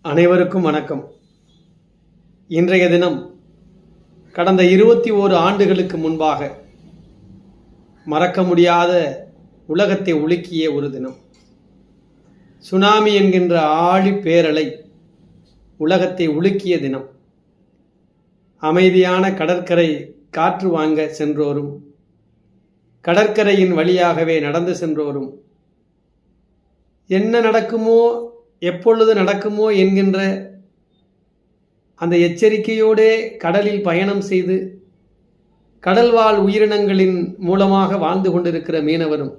அனைவருக்கும் வணக்கம். இன்றைய தினம் கடந்த 21 ஆண்டுகளுக்கு முன்பாக மறக்க முடியாத உலகத்தை உலுக்கிய ஒரு தினம். சுனாமி என்கின்ற ஆழி பேரலை உலகத்தை உலுக்கிய தினம். அமைதியான கடற்கரை காற்று வாங்க சென்றோரும், கடற்கரையின் வழியாகவே நடந்து சென்றோரும், என்ன நடக்குமோ எப்பொழுது நடக்குமோ என்கின்ற அந்த எச்சரிக்கையோடே கடலில் பயணம் செய்து கடல்வாழ் உயிரினங்களின் மூலமாக வாழ்ந்து கொண்டிருக்கிற மீனவரும்,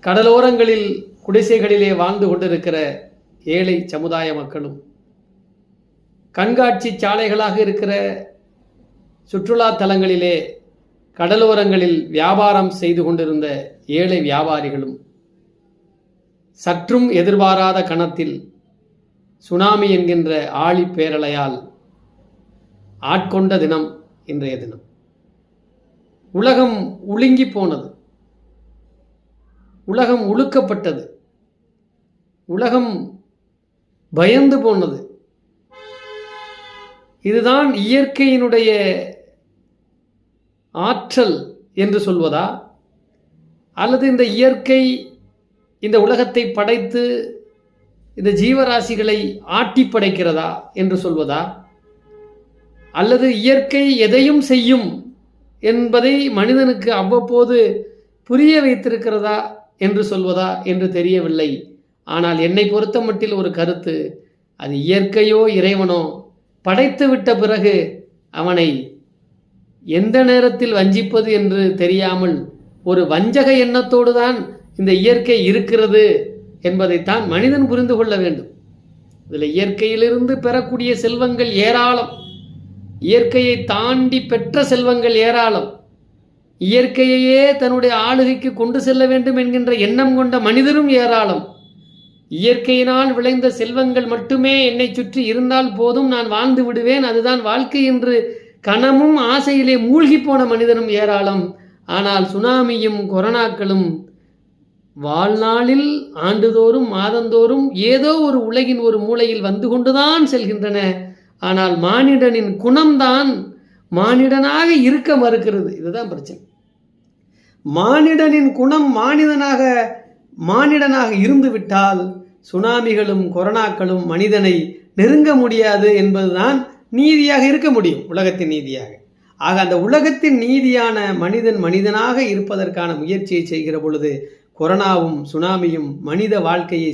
கடலோரங்களில் குடிசைகளிலே வாழ்ந்து கொண்டிருக்கிற ஏழை சமுதாய மக்களும், கண்காட்சி சாலைகளாக இருக்கிற சுற்றுலா தலங்களிலே கடலோரங்களில் வியாபாரம் செய்து கொண்டிருந்த ஏழை வியாபாரிகளும் சற்றும் எதிர்பாராத கணத்தில் சுனாமி என்கின்ற ஆழி பேரலையால் ஆட்கொண்ட தினம் இன்றைய தினம். உலகம் உலுங்கி போனது, உலகம் உலுக்கப்பட்டது, உலகம் பயந்து போனது. இதுதான் இயற்கையினுடைய ஆற்றல் என்று சொல்வதா, அல்லது இந்த இயற்கை இந்த உலகத்தை படைத்து இந்த ஜீவராசிகளை ஆட்டி படைக்கிறதா என்று சொல்வதா, அல்லது இயற்கை எதையும் செய்யும் என்பதை மனிதனுக்கு அவ்வப்போது புரிய வைத்திருக்கிறதா என்று சொல்வதா என்று தெரியவில்லை. ஆனால் என்னை பொறுத்த மட்டில் ஒரு கருத்து, அது இயற்கையோ இறைவனோ படைத்து விட்ட பிறகு அவனை எந்த நேரத்தில் வஞ்சிப்பது என்று தெரியாமல் ஒரு வஞ்சக எண்ணத்தோடு தான் இந்த இயற்கை இருக்கிறது என்பதைத்தான் மனிதன் புரிந்து கொள்ள வேண்டும். இதில் இயற்கையிலிருந்து பெறக்கூடிய செல்வங்கள் ஏராளம், இயற்கையை தாண்டி பெற்ற செல்வங்கள் ஏராளம். இயற்கையையே தன்னுடைய ஆளுகைக்கு கொண்டு செல்ல வேண்டும் என்கின்ற எண்ணம் கொண்ட மனிதரும் ஏராளம். இயற்கையினால் விளைந்த செல்வங்கள் மட்டுமே என்னை சுற்றி இருந்தால் போதும், நான் வாழ்ந்து விடுவேன், அதுதான் வாழ்க்கை என்று கனமும் ஆசையிலே மூழ்கி போன மனிதனும் ஏராளம். ஆனால் சுனாமியும் கொரோனாக்களும் வாழ்நாளில் ஆண்டுதோறும் மாதந்தோறும் ஏதோ ஒரு உலகின் ஒரு மூலையில் வந்து கொண்டுதான் செல்கின்றன. ஆனால் மானிடனின் குணம்தான் மானிடனாக இருக்க மறுக்கிறது. இதுதான் பிரச்சனை. மானிடனின் குணம் மானிடனாக இருந்து விட்டால் சுனாமிகளும் கொரோனாக்களும் மனிதனை நெருங்க முடியாது என்பதுதான் நீதியாக இருக்க முடியும், உலகத்தின் நீதியாக. ஆக அந்த உலகத்தின் நீதியான மனிதனாக இருப்பதற்கான முயற்சியை செய்கிற பொழுது கொரோனாவும் சுனாமியும் மனித வாழ்க்கையை